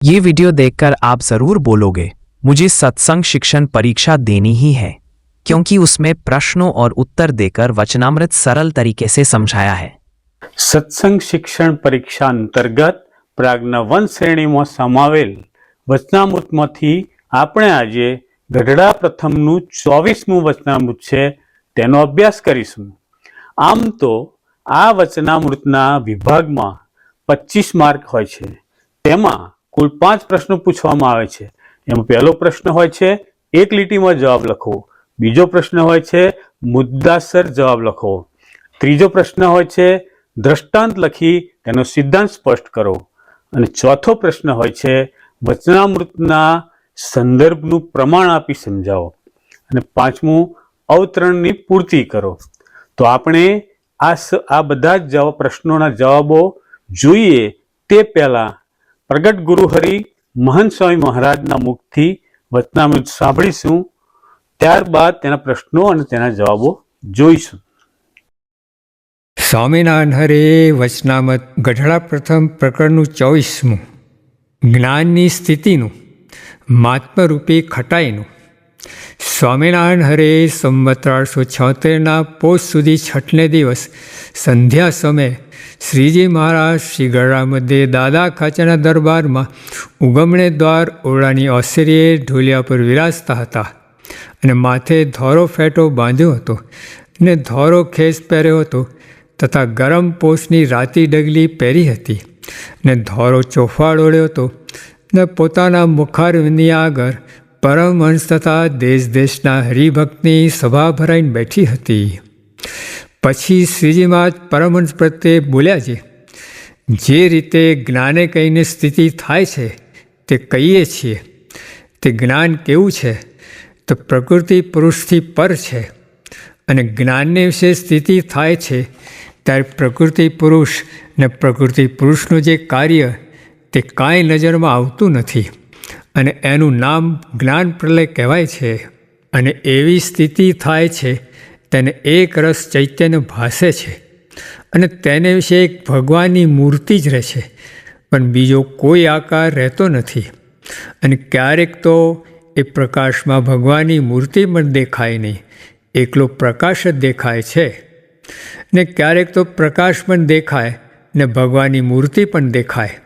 ये वीडियो देखकर आप जरूर बोलोगे, मुझे सत्संग शिक्षण परीक्षा देनी ही है, क्योंकि उसमें प्रश्नों और उत्तर देकर वचनामृत सरल तरीके से समझाया है। સત્સંગ શિક્ષણ પરીક્ષા અંતર્ગત પ્રાજ્ઞા વન શ્રેણીમાં સમાવેલ વચનામૃતમાંથી આપણે આજે ગઢડા પ્રથમનું 24મું વચનામૃત છે તેનો અભ્યાસ કરીશું। આમ તો આ વચનામૃતના વિભાગમાં 25 માર્ક હોય છે। તેમાં કુલ 5 પ્રશ્નો પૂછવામાં આવે છે। એમાં પહેલો પ્રશ્ન હોય છે એક લીટીમાં જવાબ લખો, બીજો પ્રશ્ન હોય છે મુદ્દાસર જવાબ લખો, ત્રીજો પ્રશ્ન હોય છે દ્રષ્ટાંત લખી તેનો સિદ્ધાંત સ્પષ્ટ કરો, અને ચોથો પ્રશ્ન હોય છે વચનામૃતના સંદર્ભનું પ્રમાણ આપી સમજાવો, અને પાંચમું અવતરણની પૂર્તિ કરો। તો આપણે આ બધા જ પ્રશ્નોના જવાબો જોઈએ તે પહેલા પ્રગટ ગુરુહરિ મહંત સ્વામી મહારાજના મુખથી વચનામૃત સાંભળીશું, ત્યારબાદ તેના પ્રશ્નો અને તેના જવાબો જોઈશું। સ્વામિનારાયણ હરે વચનામૃત ગઢડા પ્રથમ પ્રકરણનું 24મું જ્ઞાનની સ્થિતિનું મહાત્મરૂપી ખટાઈનું। સ્વામિનારાયણ હરે સંવત 1876ના પોષ સુધી છઠને દિવસ સંધ્યા સમયે શ્રીજી મહારાજ શ્રી ગઢડા મધ્યે દાદા ખાચાના દરબારમાં ઉગમણે દ્વાર ઓરડાની ઓસરીએ ઢોલિયા પર વિરાજતા હતા, અને માથે ધોરો ફેટો બાંધ્યો હતો, ને ધોરો ખેસ પહેર્યો હતો, તથા ગરમ પોષની રાતી ડગલી પહેરી હતી, ને ધોરો ચોફાળ ઓળ્યો હતો, ને પોતાના મુખારવિંદની આગળ પરમહંસ તથા દેશ દેશના હરિભક્તની સભા ભરાઈને બેઠી હતી। પછી શ્રીજી મહારાજ પરમહંસ પ્રત્યે બોલ્યા છે, જે રીતે જ્ઞાને કહીને સ્થિતિ થાય છે તે કહીએ છીએ, તે જ્ઞાન કેવું છે તો પ્રકૃતિ પુરુષથી પર છે, અને જ્ઞાનને વિશે સ્થિતિ થાય છે ત્યારે પ્રકૃતિ પુરુષ ને પ્રકૃતિ પુરુષનું જે કાર્ય તે કાંઈ નજરમાં આવતું નથી, અને એનું નામ જ્ઞાન પ્રલય કહેવાય છે। અને એવી સ્થિતિ થાય છે તેને એક રસ ચૈતન્ય ભાસે છે, અને તેને વિશે એક ભગવાનની મૂર્તિ જ રહે છે, પણ બીજો કોઈ આકાર રહેતો નથી, અને ક્યારેક તો એ પ્રકાશમાં ભગવાનની મૂર્તિ પણ દેખાય નહીં, એકલો પ્રકાશ જ દેખાય છે, ને ક્યારેક તો પ્રકાશ પણ દેખાય ને ભગવાનની મૂર્તિ પણ દેખાય।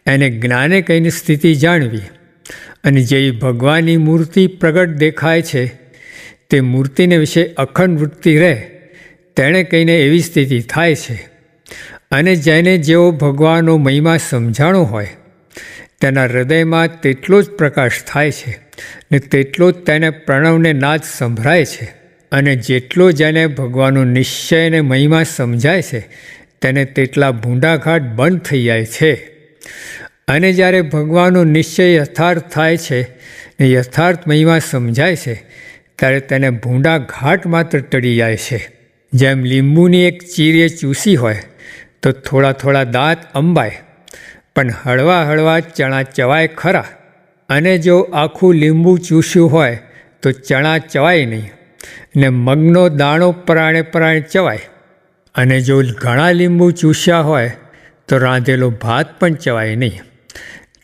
એને જ્ઞાને કહીને સ્થિતિ જાણવી, અને જે ભગવાનની મૂર્તિ પ્રગટ દેખાય છે તે મૂર્તિને વિશે અખંડ વૃત્તિ રહે, તેણે કહીને એવી સ્થિતિ થાય છે। અને જેને જેવો ભગવાનનો મહિમા સમજાણો હોય તેના હૃદયમાં તેટલો જ પ્રકાશ થાય છે, ને તેટલો જ તેને પ્રણવને નાદ સંભળાય છે, અને જેટલો જેને ભગવાનનો નિશ્ચય અને મહિમા સમજાય છે તેને તેટલા ભૂંડાઘાટ બંધ થઈ જાય છે। અને જ્યારે ભગવાનનો નિશ્ચય યથાર્થ થાય છે ને યથાર્થ મહિમા સમજાય છે ત્યારે તેને ભૂંડા ઘાટ માત્ર ટળી જાય છે। જેમ લીંબુની એક ચીરીએ ચૂસી હોય તો થોડા થોડા દાંત અંબાય, પણ હળવા હળવા ચણા ચવાય ખરા, અને જો આખું લીંબુ ચૂસ્યું હોય તો ચણા ચવાય નહીં, ને મગનો દાણો પરાણે પરાણે ચવાય, અને જો ઘણા લીંબુ ચૂસ્યા હોય તો રાંધેલો ભાત પણ ચવાય નહીં।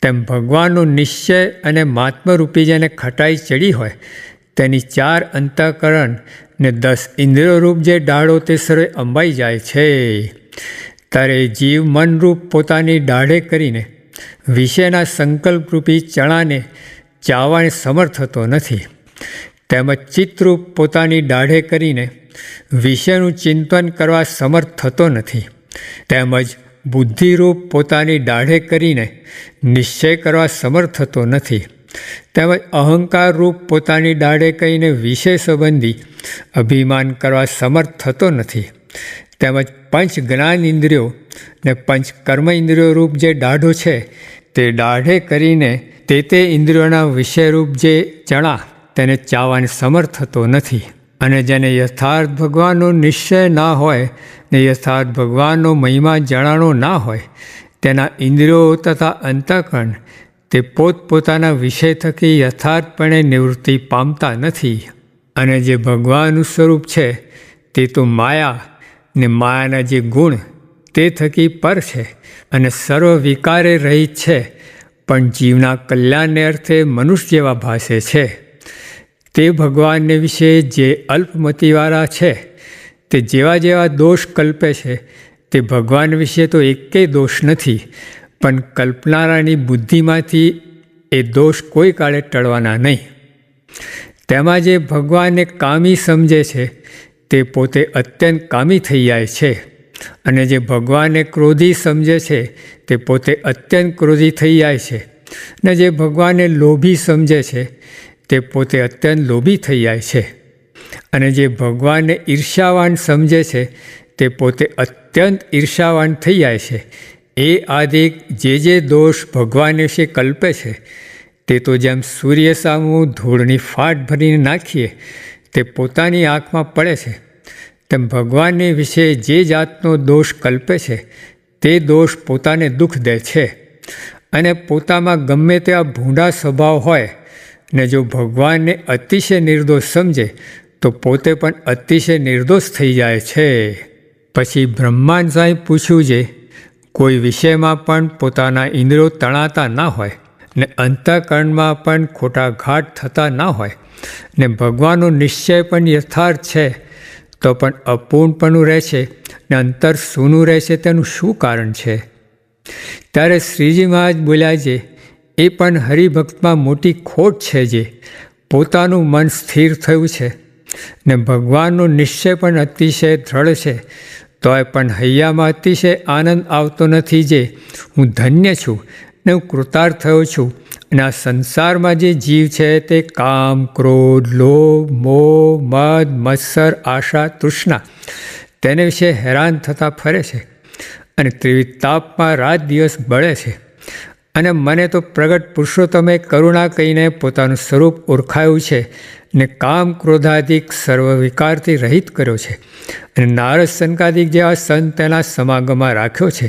તેમ ભગવાનનો નિશ્ચય અને મહાત્મરૂપી જેને ખટાઈ ચડી હોય તેની 4 અંતઃકરણ ને 10 ઇન્દ્રિયોરૂપ જે દાઢો તે સર્વે અંબાઈ જાય છે, ત્યારે જીવ મનરૂપ પોતાની દાઢે કરીને વિષયના સંકલ્પરૂપી ચણાને ચાવવાને સમર્થ થતો નથી, તેમજ ચિત્તરૂપ પોતાની દાઢે કરીને વિષયનું ચિંતન કરવા સમર્થ થતો નથી, તેમજ બુદ્ધિરૂપ પોતાની દાઢે કરીને નિશ્ચય કરવા સમર્થ થતો નથી, તેમજ અહંકારરૂપ પોતાની દાઢે કહીને વિષય સંબંધી અભિમાન કરવા સમર્થ થતો નથી, તેમજ પંચ જ્ઞાન ઇન્દ્રિયો ને પંચ કર્મ ઇન્દ્રિયો રૂપ જે દાઢો છે તે દાઢે કરીને તે ઇન્દ્રિયોના વિષયરૂપ જે ચણા તેને ચાવવાને સમર્થ થતો નથી। અને જેને યથાર્થ ભગવાનનો નિશ્ચય ના હોય ને યથાર્થ ભગવાનનો મહિમા જણાણો ના હોય તેના ઇન્દ્રિયો તથા અંતઃકરણ તે પોતપોતાના વિષય થકી યથાર્થપણે નિવૃત્તિ પામતા નથી। અને જે ભગવાનનું સ્વરૂપ છે તે તો માયા ને માયાના જે ગુણ તે થકી પર છે, અને સર્વ વિકારે રહિત છે, પણ જીવના કલ્યાણને અર્થે મનુષ્ય જેવા ભાસે છે. તે ભગવાનને વિશે જે અલ્પમતિવાળા છે તે જેવા જેવા દોષ કલ્પે છે તે ભગવાન વિશે તો એકેય દોષ નથી, પણ કલ્પનારાની બુદ્ધિમાંથી એ દોષ કોઈ કાળે ટળવાના નહીં. તેમાં જે ભગવાનને કામી સમજે છે તે પોતે અત્યંત કામી થઈ જાય છે, અને જે ભગવાનને ક્રોધી સમજે છે તે પોતે અત્યંત ક્રોધી થઈ જાય છે, અને જે ભગવાનને લોભી સમજે છે તે પોતે અત્યંત લોભી થઈ જાય છે, અને જે ભગવાનને ઈર્ષ્યાવાન સમજે છે તે પોતે અત્યંત ઈર્ષ્યાવાન થઈ જાય છે. એ આદિક જે દોષ ભગવાન વિશે કલ્પે છે તે તો જેમ સૂર્ય સામું ધૂળની ફાટ ભરીને નાખીએ તે પોતાની આંખમાં પડે છે, તેમ ભગવાનને વિશે જે જાતનો દોષ કલ્પે છે તે દોષ પોતાને દુઃખ દે છે. અને પોતામાં ગમે તેવા ભૂંડા સ્વભાવ હોય ને જો ભગવાનને અતિશય નિર્દોષ સમજે તો પોતે પણ અતિશય નિર્દોષ થઈ જાય છે. પછી બ્રહ્માંડ સાંઈ પૂછ્યું છે, કોઈ વિષયમાં પણ પોતાના ઇન્દ્રિયો તણાતા ના હોય ને અંતઃકરણમાં પણ ખોટા ઘાટ થતા ના હોય ને ભગવાનનો નિશ્ચય પણ યથાર્થ છે તો પણ અપૂર્ણપણું રહે છે ને અંતર સૂનું રહે છે, તેનું શું કારણ છે? ત્યારે શ્રીજી મહારાજ બોલ્યા છે, એ પણ હરિભક્તમાં મોટી ખોટ છે. જે પોતાનું મન સ્થિર થયું છે ને ભગવાનનો નિશ્ચય પણ અતિશય દ્રઢ છે, તોય પણ હૈયામાં અતિશય આનંદ આવતો નથી. જે હું ધન્ય છું ને હું કૃતાર્થ થયો છું, અને આ સંસારમાં જે જીવ છે તે કામ, ક્રોધ, લોભ, મોહ, મદ, મત્સર, આશા, તૃષ્ણા તેને વિશે હેરાન થતા ફરે છે અને ત્રિવિધ તાપમાં રાત દિવસ બળે છે. અને મને તો પ્રગટ પુરુષોત્તમે કરુણા કહીને પોતાનું સ્વરૂપ ઓળખાયું છે ને કામ, ક્રોધાદિક સર્વ વિકારથી રહિત કર્યો છે, અને નારદ સનકાદિક જેવા સંત તેના સમાગમમાં રાખ્યો છે,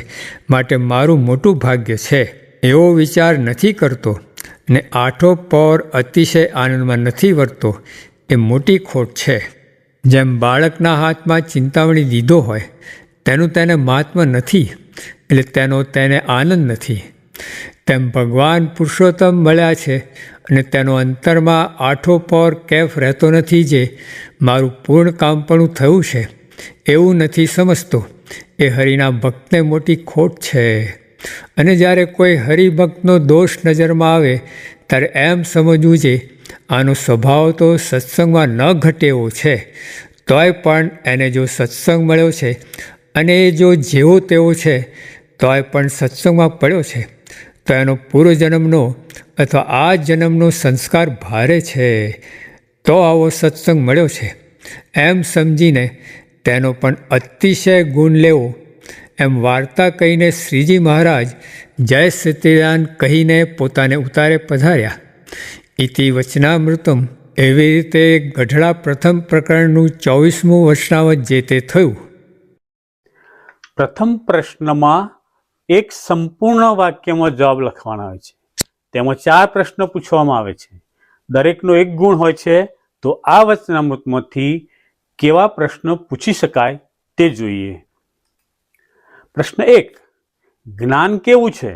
માટે મારું મોટું ભાગ્ય છે. એવો વિચાર નથી કરતો ને આઠો પહોર અતિશય આનંદમાં નથી વર્તતો, એ મોટી ખોટ છે. જેમ બાળકના હાથમાં ચિંતામણી દીધો હોય તેનું તેને મહાત્મ્ય નથી, એટલે તેનો તેને આનંદ નથી, તેમ ભગવાન પુરુષોત્તમ મળ્યા છે અને તેનો અંતરમાં આઠો પહોર કેફ રહેતો નથી. જે મારું પૂર્ણ કામપણું થયું છે એવું નથી સમજતો, એ હરિના ભક્તને મોટી ખોટ છે. અને જ્યારે કોઈ હરિભક્તનો દોષ નજરમાં આવે ત્યારે એમ સમજવું છે, આનો સ્વભાવ તો સત્સંગમાં ન ઘટે એવો છે, તોય પણ એને જો સત્સંગ મળ્યો છે અને એ જો જેવો તેવો છે તોય પણ સત્સંગમાં પડ્યો છે, તો એનો પૂર્વજન્મનો અથવા આ જન્મનો સંસ્કાર ભારે છે, તો આવો સત્સંગ મળ્યો છે એમ સમજીને તેનો પણ અતિશય ગુણ લેવો. એમ વાર્તા કહીને શ્રીજી મહારાજ જય સચ્ચિદાનંદ કહીને પોતાને ઉતારે પધાર્યા. ઇતિ વચનામૃતમ. એવી રીતે ગઢડા પ્રથમ પ્રકરણનું 24મું વચનામૃત જે તે થયું. પ્રથમ પ્રશ્નમાં એક સંપૂર્ણ વાક્યમાં જવાબ લખવાના હોય છે. તેમાં 4 પ્રશ્નો પૂછવામાં આવે છે. દરેકનો એક ગુણ હોય છે, તો આ વચનામૃતમાંથી કેવા પ્રશ્નો પૂછી શકાય તે જોઈએ. પ્રશ્ન 1, જ્ઞાન કેવું છે?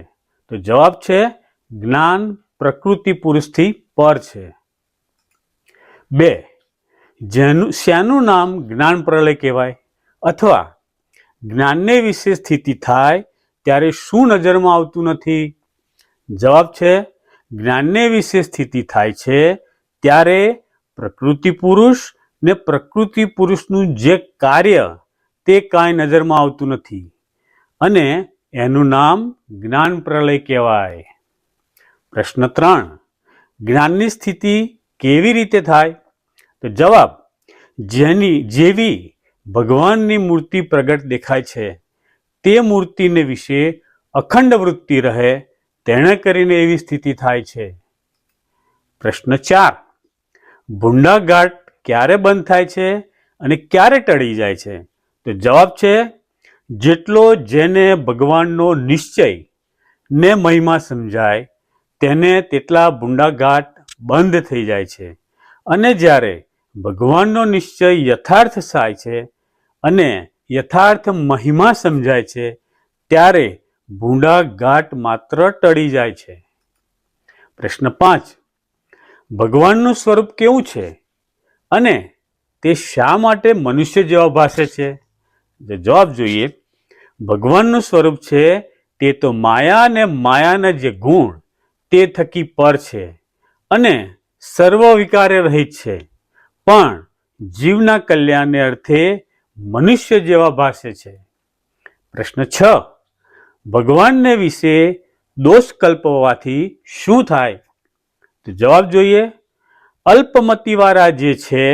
તો જવાબ છે, જ્ઞાન પ્રકૃતિ પુરુષથી પર છે. 2, શાનું નામ જ્ઞાન પ્રલય કહેવાય? અથવા જ્ઞાનને વિશે સ્થિતિ થાય ત્યારે શું નજરમાં આવતું નથી? જવાબ છે, જ્ઞાનને વિશે સ્થિતિ થાય છે ત્યારે પ્રકૃતિ પુરુષ ને પ્રકૃતિ પુરુષનું જે કાર્ય તે કાંઈ નજરમાં આવતું નથી, અને એનું નામ જ્ઞાન પ્રલય કહેવાય. પ્રશ્ન 3, જ્ઞાનની સ્થિતિ કેવી રીતે થાય? તો જવાબ, જેવી ભગવાનની મૂર્તિ પ્રગટ દેખાય છે તે મૂર્તિને વિશે અખંડ વૃત્તિ રહે તેણે કરીને એવી સ્થિતિ થાય છે. પ્રશ્ન 4, ભૂંડા ઘાટ ક્યારે બંધ થાય છે અને ક્યારે ટળી જાય છે? તો જવાબ છે, જેટલો જેને ભગવાનનો નિશ્ચય ને મહિમા સમજાય તેને તેટલા ભૂંડા ઘાટ બંધ થઈ જાય છે, અને જ્યારે ભગવાનનો નિશ્ચય યથાર્થ થાય છે અને યથાર્થ મહિમા સમજાય છે ત્યારે ભૂંડા ઘાટ માત્ર ટળી જાય છે. પ્રશ્ન 5, ભગવાનનું સ્વરૂપ કેવું છે અને તે શા માટે મનુષ્ય જેવા ભાસે છે? જવાબ જોઈએ. ભગવાનનું સ્વરૂપ છે તે તો માયા અને માયાના જે ગુણ તે થકી પર છે અને સર્વ વિકારે રહિત છે, પણ જીવના કલ્યાણને અર્થે મનુષ્ય જેવા ભાસે છે. પ્રશ્ન 6, ભગવાનને વિશે દોષ કલ્પવાથી શું થાય? તો જવાબ જોઈએ. અલ્પમતિવાળા જે છે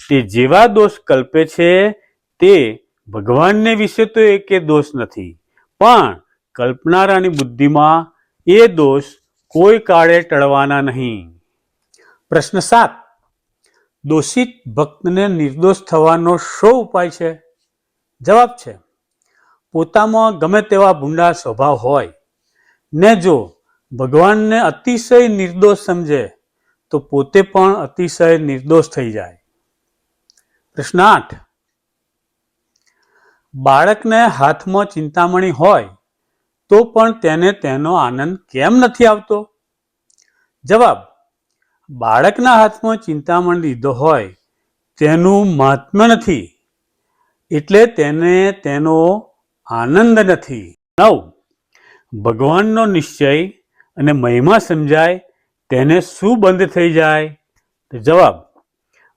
તે જેવા દોષ કલ્પે છે તે ભગવાનને વિશે તો એકે દોષ નથી, પણ કલ્પનારાની બુદ્ધિમાં એ દોષ કોઈ કાળે ટળવાના નહીં. પ્રશ્ન 7, દોષિત ભક્તને નિર્દોષ થવાનો શો ઉપાય છે? જવાબ છે, પોતામાં ગમે તેવા ભૂંડા સ્વભાવ હોય ને જો ભગવાનને અતિશય નિર્દોષ સમજે તો પોતે પણ અતિશય નિર્દોષ થઈ જાય. પ્રશ્ન 8, બાળકને હાથમાં ચિંતામણી હોય તો પણ તેને તેનો આનંદ કેમ નથી આવતો? જવાબ, બાળકના હાથમાં ચિંતામણી લીધો હોય તેનું મહાત્મ્ય નથી, એટલે તેને તેનો આનંદ નથી. 9, ભગવાનનો નિશ્ચય અને મહિમા સમજાય તેને શું બંધ થઈ જાય? તો જવાબ,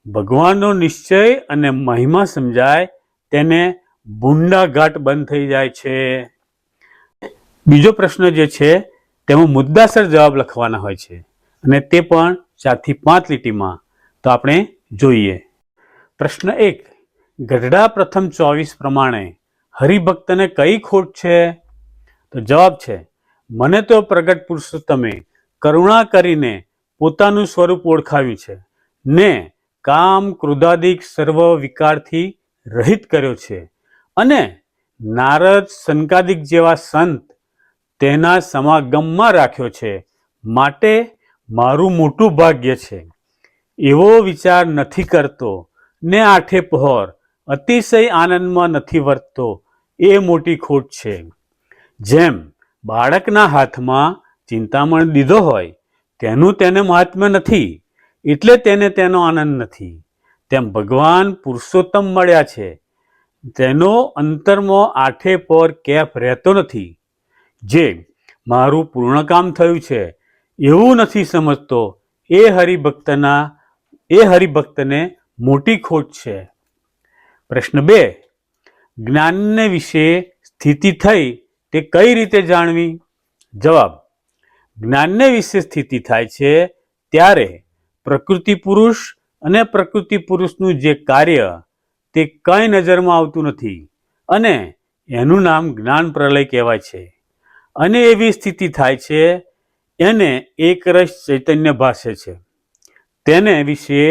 ભગવાનનો નિશ્ચય અને મહિમા સમજાય તેને ભૂંડા ઘાટ બંધ થઈ જાય છે. બીજો પ્રશ્ન જે છે તેમાં મુદ્દાસર જવાબ લખવાના હોય છે અને તે પણ 4 થી 5 લીટીમાં. તો આપણે જોઈએ. પ્રશ્ન 1, ગઢડા પ્રથમ 24 પ્રમાણે હરિભક્તને કઈ ખોટ છે? તો જવાબ છે, મને તો પ્રગટ પુરુષોત્તમે કરુણા કરીને પોતાનું સ્વરૂપ ઓળખાવ્યું છે ને કામ ક્રોધાદિક સર્વ વિકારથી રહિત કર્યો છે અને નારદ સનકાદિક જેવા સંત તેના સમાગમમાં રાખ્યો છે, માટે મારું મોટું ભાગ્ય છે. એવો વિચાર નથી કરતો ને આઠે પહોર અતિશય આનંદમાં નથી વર્તતો એ મોટી ખોટ છે. જેમ બાળકના હાથમાં ચિંતામણ દીધો હોય તેનું તેને મહાત્મ્ય નથી, એટલે તેને તેનો આનંદ નથી, તેમ ભગવાન પુરુષોત્તમ મળ્યા છે તેનો અંતરમાં આઠે પર કેફ રહેતો નથી. જે મારું પૂર્ણ કામ થયું છે એવું નથી સમજતો એ હરિભક્તને મોટી ખોટ છે. પ્રશ્ન 2, જ્ઞાનને વિશે સ્થિતિ થઈ તે કઈ રીતે જાણવી? જવાબ, જ્ઞાનને વિશે સ્થિતિ થાય છે ત્યારે પ્રકૃતિ પુરુષ અને પ્રકૃતિ પુરુષનું જે કાર્ય તે કઈ નજરમાં આવતું નથી અને એનું નામ જ્ઞાન પ્રલય કહેવાય છે. અને એવી સ્થિતિ થાય છે એને એકરસ ચૈતન્ય ભાસે છે, તેને વિશે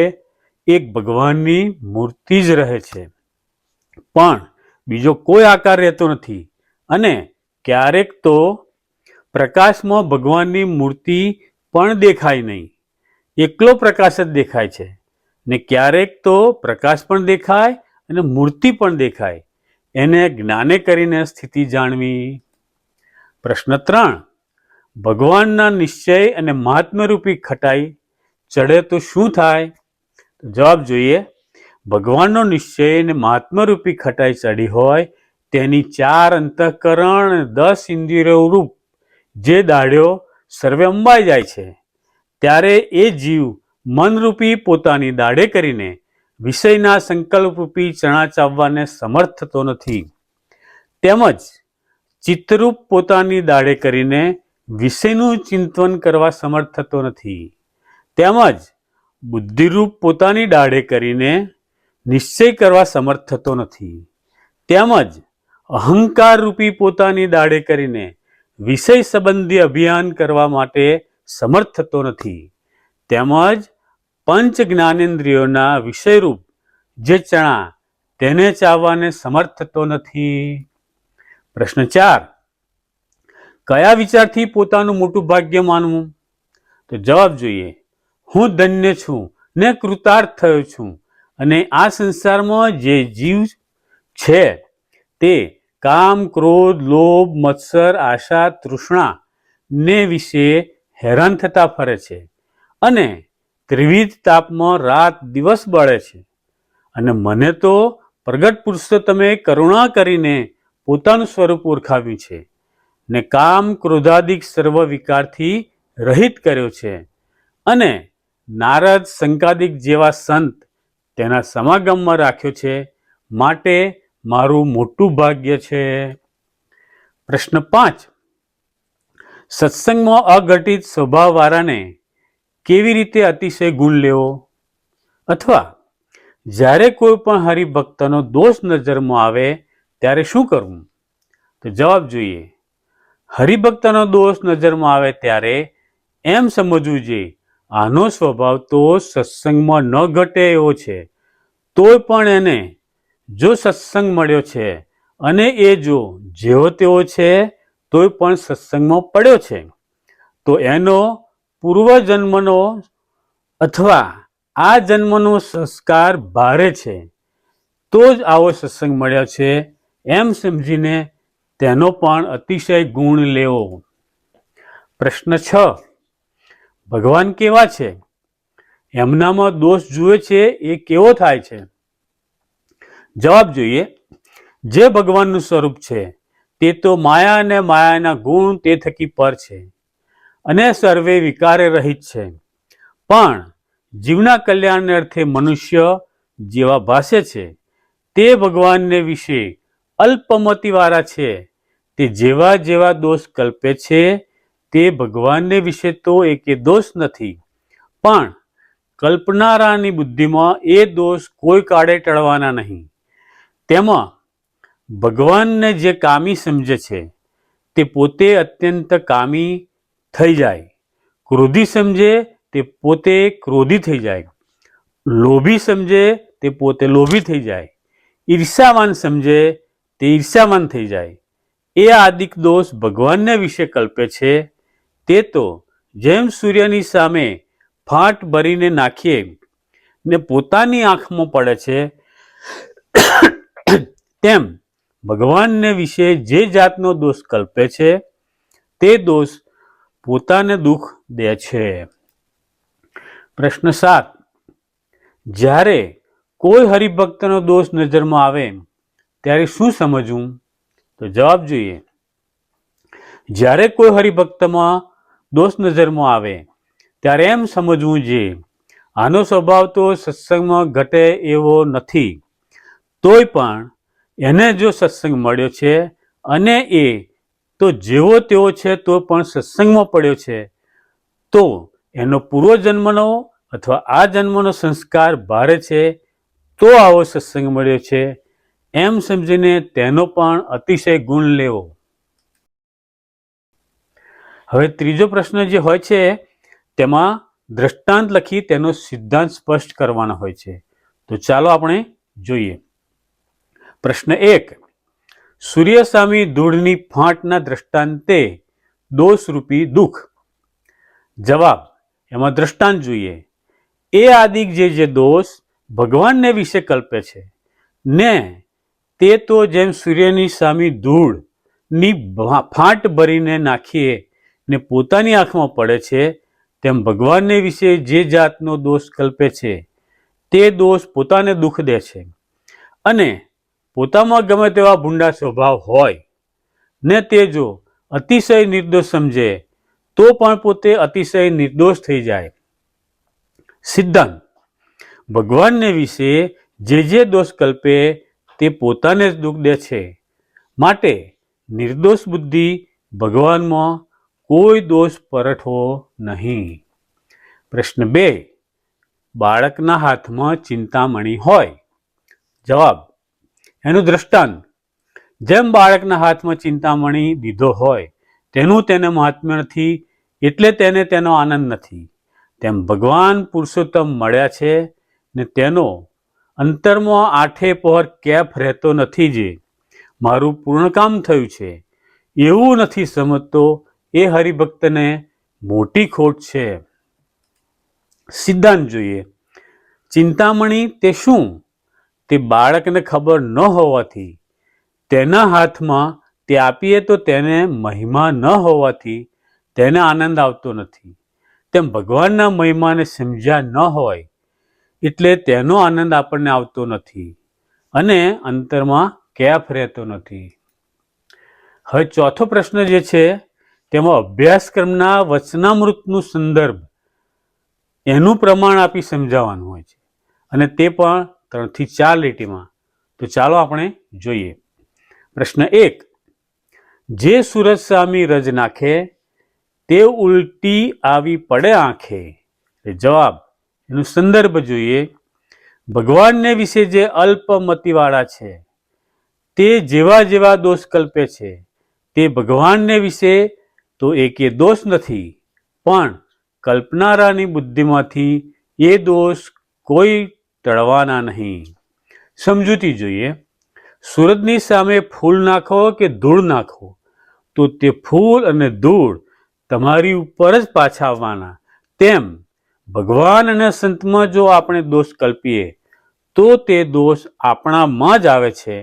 એક ભગવાનની મૂર્તિ જ રહે છે, પણ બીજો કોઈ આકાર રહેતો નથી અને ક્યારેક તો પ્રકાશમાં ભગવાનની મૂર્તિ પણ દેખાય નહીં, એકલો પ્રકાશ જ દેખાય છે ને ક્યારેક તો પ્રકાશ પણ દેખાય અને મૂર્તિ પણ દેખાય. એને જ્ઞાને કરીને સ્થિતિ જાણવી. પ્રશ્ન 3, ભગવાનના નિશ્ચય અને મહાત્મ્યરૂપી ખટાઈ ચડે તો શું થાય? જવાબ જોઈએ. ભગવાનનો નિશ્ચય અને મહાત્મ્યરૂપી ખટાઈ ચડી હોય તેની 4 અંતઃકરણ અને 10 ઇન્દ્રિયો રૂપ જે દાઢ્યો સર્વે અંબાઈ જાય છે, ત્યારે એ જીવ મનરૂપી પોતાની દાઢે કરીને વિષયના સંકલ્પરૂપી ચણા ચાવવાને સમર્થ થતો નથી, તેમજ ચિત્તરૂપ પોતાની દાઢે કરીને વિષયનું ચિંતન કરવા સમર્થ થતો નથી, તેમજ બુદ્ધિરૂપ પોતાની દાઢે કરીને નિશ્ચય કરવા સમર્થ થતો નથી, તેમજ અહંકાર રૂપી પોતાની દાઢે કરીને વિષય સંબંધી અભિયાન કરવા માટે સમર્થ થતો નથી, તેમજ પંચ જ્ઞાનેન્દ્રિયોના વિષયરૂપ જે ચણા તેને ચાવવાને સમર્થ થતો નથી. પ્રશ્ન 4, કયા વિચારથી પોતાનું મોટું ભાગ્ય માનવું? તો જવાબ જોઈએ. હું ધન્ય છું ને કૃતાર્થ થયો છું અને આ સંસારમાં જે જીવ છે તે કામ ક્રોધ લોભ મત્સર આશા તૃષ્ણા ને વિશે હેરાન થતા ફરે છે અને ત્રિવિધ તાપમાં રાત દિવસ બળે છે. અને મને તો પ્રગટ પુરુષોત્તમે કરુણા કરીને પોતાનું સ્વરૂપ ઓળખાવ્યું છે ને કામ ક્રોધાદિક સર્વ વિકારથી રહિત કર્યો છે. અને નારદ શંકાદિક જેવા સંત તેના સમાગમમાં રાખ્યો છે, માટે મારું મોટું ભાગ્ય છે. પ્રશ્ન 5. સત્સંગમાં અઘટિત સ્વભાવવાળાને કેવી રીતે અતિશય ગુણ લેવો? અથવા જ્યારે કોઈ પણ હરિભક્તનો દોષ નજરમાં આવે ત્યારે શું કરવું? તો જવાબ જોઈએ. હરિભક્તનો દોષ નજરમાં આવે ત્યારે એમ સમજવું જોઈએ, આનો સ્વભાવ તો સત્સંગમાં ન ઘટે એવો છે, તોય પણ એને જો સત્સંગ મળ્યો છે અને એ જો જેવો તેવો છે તોય પણ સત્સંગમાં પડ્યો છે, તો એનો પૂર્વજન્મનો અથવા આ જન્મનો સંસ્કાર ભારે છે, તો જ આવો સત્સંગ મળ્યો છે એમ સમજીને તેનો પણ અતિશય ગુણ લેવો. પ્રશ્ન 6. ભગવાન કેવા છે? એમનામાં દોષ જુએ છે એ કેવો થાય છે? જવાબ જોઈએ. જે ભગવાનનું સ્વરૂપ છે તે તો માયા અને માયાના ગુણ તે થકી પર છે અને સર્વે વિકારે રહિત છે, પણ જીવના કલ્યાણને અર્થે મનુષ્ય જેવા ભાસે છે તે ભગવાનને વિશે અલ્પમતિવાળા છે. તે જેવા જેવા દોષ કલ્પે છે તે ભગવાનને વિશે તો એકે દોષ નથી, પણ કલ્પનારાની બુદ્ધિમાં એ દોષ કોઈ કાળે ટળવાના નહીં. તેમાં ભગવાનને જે કામી સમજે છે તે પોતે અત્યંત કામી થઈ જાય, ક્રોધી સમજે તે પોતે ક્રોધી થઈ જાય, લોભી સમજે તે પોતે લોભી થઈ જાય, ઈર્ષાવાન સમજે તે ઈર્ષાવાન થઈ જાય. એ આદિક દોષ ભગવાનને વિશે કલ્પે છે તે તો જેમ સૂર્યની સામે ફાટ ભરીને નાખીએ ને પોતાની આંખમાં પડે છે, તેમ ભગવાનને વિશે જે જાતનો દોષ કલ્પે છે તે દોષ પોતાને દુઃખ દે છે. પ્રશ્ન 7. જ્યારે કોઈ હરિભક્તનો દોષ નજરમાં આવે ત્યારે શું સમજવું? તો જવાબ જોઈએ. જ્યારે કોઈ હરિભક્તમાં દોષ નજરમાં આવે ત્યારે એમ સમજવું જોઈએ, આનો સ્વભાવ તો સત્સંગમાં ઘટે એવો નથી, તોય પણ એને જો સત્સંગ મળ્યો છે અને એ તો જેવો તેવો છે તો પણ સત્સંગમાં પડ્યો છે, તો એનો પૂર્વજન્મનો અથવા આ જન્મનો સંસ્કાર ભારે છે, તો આવો સત્સંગ મળ્યો છે એમ સમજીને તેનો પણ અતિશય ગુણ લેવો. હવે ત્રીજો પ્રશ્ન જે હોય છે તેમાં દ્રષ્ટાંત લખી તેનો સિદ્ધાંત સ્પષ્ટ કરવાનો હોય છે. તો ચાલો આપણે જોઈએ. પ્રશ્ન 1. સૂર્ય સામી ધૂળની ફાંટના દ્રષ્ટાંતે દોષરૂપી દુઃખ. જવાબ. એમાં દ્રષ્ટાંત જોઈએ. એ આદિક જે દોષ ભગવાનને વિશે કલ્પે છે ને તે તો જેમ સૂર્યની સામી ધૂળની ફાંટ ભરીને નાખીએ ને પોતાની આંખમાં પડે છે, તેમ ભગવાનને વિશે જે જાતનો દોષ કલ્પે છે તે દોષ પોતાને દુઃખ દે છે. અને પોતામાં ગમે તેવા ભૂંડા સ્વભાવ હોય ને તે જો અતિશય નિર્દોષ સમજે તો પણ પોતે અતિશય નિર્દોષ થઈ જાય. સિદ્ધાંત. ભગવાનને વિશે જે દોષ કલ્પે તે પોતાને જ દુઃખ દે છે, માટે નિર્દોષ બુદ્ધિ ભગવાનમાં કોઈ દોષ પરઠવો નહીં. પ્રશ્ન 2. બાળકના હાથમાં ચિંતામણી હોય. જવાબ. એનું દ્રષ્ટાંત. જેમ બાળકના હાથમાં ચિંતામણી દીધો હોય તેનું તેને મહાત્મ્ય નથી એટલે તેને તેનો આનંદ નથી, તેમ ભગવાન પુરુષોત્તમ મળ્યા છે ને તેનો અંતરમાં આઠે પહોર કેફ રહેતો નથી, જે મારું પૂર્ણ કામ થયું છે એવું નથી સમજતો એ હરિભક્તને મોટી ખોટ છે. સિદ્ધાંત જોઈએ. ચિંતામણી તે શું? તે બાળકને ખબર ન હોવાથી, તેના હાથમાં તે આપીએ તો તેને મહિમા ન હોવાથી તેને આનંદ આવતો નથી. તેમ ભગવાનના મહિમાને સમજ્યા ન હોય એટલે તેનો આનંદ આપણને આવતો નથી અને અંતરમાં કેફ રહેતો નથી. હવે ચોથો પ્રશ્ન જે છે તેમાં અભ્યાસક્રમના વચનામૃતનું સંદર્ભ એનું પ્રમાણ આપી સમજાવવાનું હોય છે અને તે પણ 3 થી 4 લીટીમાં. તો ચાલો આપણે જોઈએ. પ્રશ્ન 1. જે સૂરજ સામી રજ નાખે તે ઉલટી આવી પડે આંખે. જવાબ, એનું સંદર્ભ જોઈએ. ભગવાનને વિશે જે અલ્પમતિવાળા છે તે જેવા જેવા દોષ કલ્પે છે તે ભગવાનને વિશે તો એકે દોષ નથી, પણ કલ્પનારાની બુદ્ધિમાંથી એ દોષ કોઈ ટળવાના નહીં. સમજૂતી જોઈએ. સૂરજની સામે ફૂલ નાખો કે ધૂળ નાખો તો તે ફૂલ અને ધૂળ તમારી ઉપર જ પાછા આવવાના. તેમ ભગવાન અને સંતમાં જો આપણે દોષ કલ્પીએ તો તે દોષ આપણામાં જ આવે છે.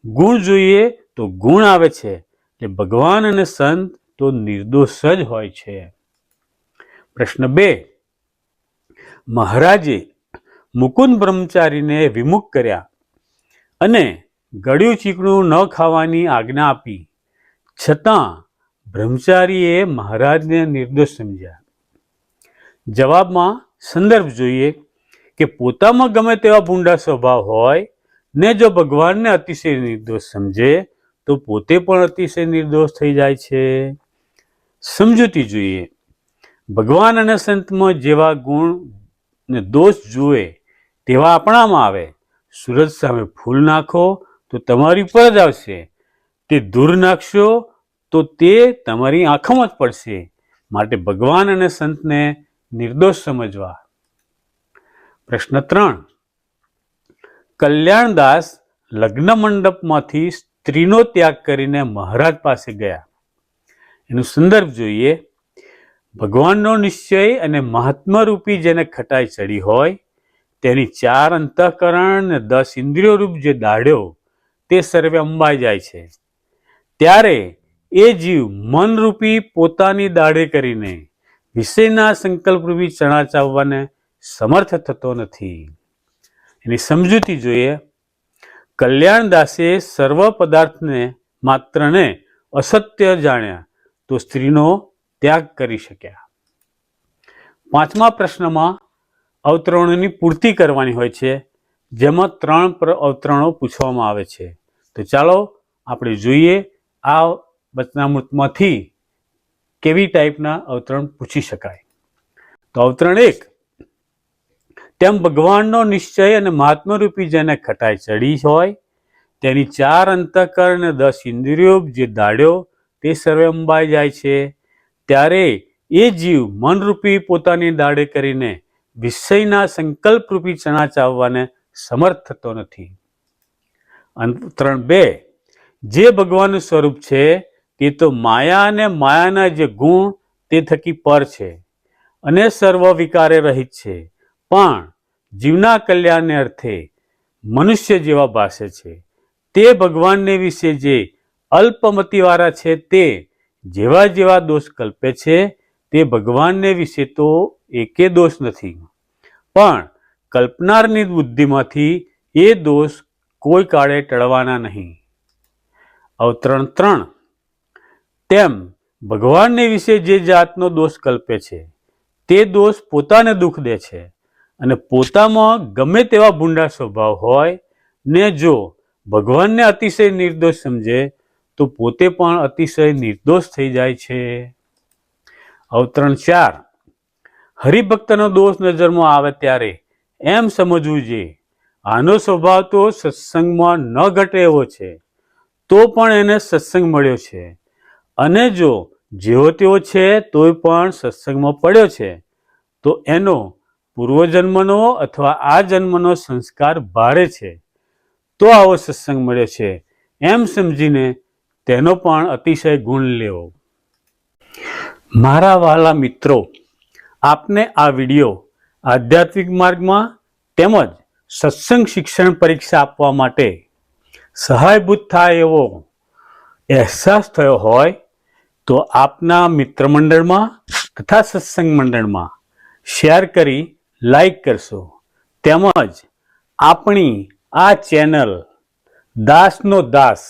ગુણ જોઈએ તો ગુણ આવે છે. એટલે ભગવાન અને સંત તો નિર્દોષ જ હોય છે. પ્રશ્ન 2. મહારાજે મુકુંદ બ્રહ્મચારીને વિમુખ કર્યા અને ગળ્યું ચીકણું ન ખાવાની આજ્ઞા આપી, છતાં બ્રહ્મચારીએ મહારાજને નિર્દોષ સમજ્યા. જવાબમાં સંદર્ભ જોઈએ કે પોતામાં ગમે તેવા ભૂંડા સ્વભાવ હોય ને જો ભગવાનને અતિશય નિર્દોષ સમજે તો પોતે પણ અતિશય નિર્દોષ થઈ જાય છે. સમજૂતી જોઈએ. ભગવાન અને સંતમાં જેવા ગુણ ને દોષ જુએ તેવા આપણામાં આવે. સૂરજ સામે ફૂલ નાખો તો તમારી ઉપર જ આવશે, તે ધૂળ નાખશો તો તે તમારી આંખોમાં જ પડશે. માટે ભગવાન અને સંતને નિર્દોષ સમજવા. પ્રશ્ન 3. કલ્યાણદાસ લગ્ન મંડપમાંથી સ્ત્રીનો ત્યાગ કરીને મહારાજ પાસે ગયા. એનું સંદર્ભ જોઈએ. ભગવાનનો નિશ્ચય અને મહાત્મારૂપી જેને ખટાઈ ચડી હોય તેની 4 અંતઃકરણ ને 10 ઇન્દ્રિયો રૂપ જે દાઢ્યો તે સર્વે અંબાઈ જાય છે. ત્યારે એ જીવ મનરૂપી પોતાની દાઢે કરીને વિષયના સંકલ્પરૂપી ચણા ચાવવાને સમર્થ થતો નથી. એની સમજૂતી જોઈએ. કલ્યાણદાસે સર્વ પદાર્થને માત્રને અસત્ય જાણ્યા તો સ્ત્રીનો ત્યાગ કરી શક્યા. 5મા પ્રશ્નમાં અવતરણોની પૂર્તિ કરવાની હોય છે, જેમાં 3 અવતરણો પૂછવામાં આવે છે. તો ચાલો આપણે જોઈએ આ વચનામૃતમાંથી કેવી ટાઈપના અવતરણ પૂછી શકાય. તો અવતરણ 1. તેમ ભગવાનનો નિશ્ચય અને મહાત્મારૂપી જેને ખટાઈ ચડી હોય તેની 4 અંતઃકરણ અને 10 ઇન્દ્રિયો જે દાઢ્યો તે સર્વે અંબાઈ જાય છે. ત્યારે એ જીવ મનરૂપી પોતાની દાઢે કરીને વિષયના સંકલ્પરૂપી ચણા ચાવવાને સમર્થ થતો નથી. અવતરણ 2. જે ભગવાનનું સ્વરૂપ છે તે તો માયા અને માયાના જે ગુણ તે થકી પર છે અને સર્વ વિકારે રહિત છે, પણ જીવના કલ્યાણને અર્થે મનુષ્ય જેવા ભાસે છે. તે ભગવાનને વિશે જે અલ્પમતિવાળા છે તે જેવા જેવા દોષ કલ્પે છે તે ભગવાનને વિશે તો એકે દોષ નથી, પણ કલ્પનારની બુદ્ધિમાંથી એ દોષ કોઈ કાળે ટળવાના નહીં. અવતરણ 3. તેમ ભગવાનને વિશે જે જાતનો દોષ કલ્પે છે તે દોષ પોતાને દુઃખ દે છે અને પોતામાં ગમે તેવા ભૂંડા સ્વભાવ હોય ને જો ભગવાનને અતિશય નિર્દોષ સમજે તો પોતે પણ અતિશય નિર્દોષ થઈ જાય છે. અવતરણ 4. હરિભક્તનો દોષ નજરમાં આવે ત્યારે એમ સમજવું છે આનો સ્વભાવ તો સત્સંગમાં ન ઘટે એવો છે, તો પણ એને સત્સંગ મળ્યો છે, અને જો જેવો તેવો છે તોય પણ સત્સંગમાં પડ્યો છે તો એનો પૂર્વજન્મનો અથવા આ જન્મનો સંસ્કાર ભારે છે, તો આવો સત્સંગ મળ્યો છે એમ સમજીને તેનો પણ અતિશય ગુણ લેવો. મારા વહાલા મિત્રો, આપને આ વિડીયો આધ્યાત્મિક માર્ગમાં તેમજ સત્સંગ શિક્ષણ પરીક્ષા આપવા માટે સહાયભૂત થાય એવો અહેસાસ થયો હોય તો આપના મિત્ર મંડળમાં તથા સત્સંગ મંડળમાં શેર કરી લાઈક કરશો. તેમજ આપણી આ ચેનલ દાસનો દાસ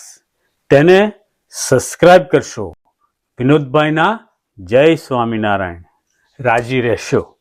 તેને સબસ્ક્રાઈબ કરશો. વિનોદભાઈના જય સ્વામિનારાયણ. રાજી રહેશો.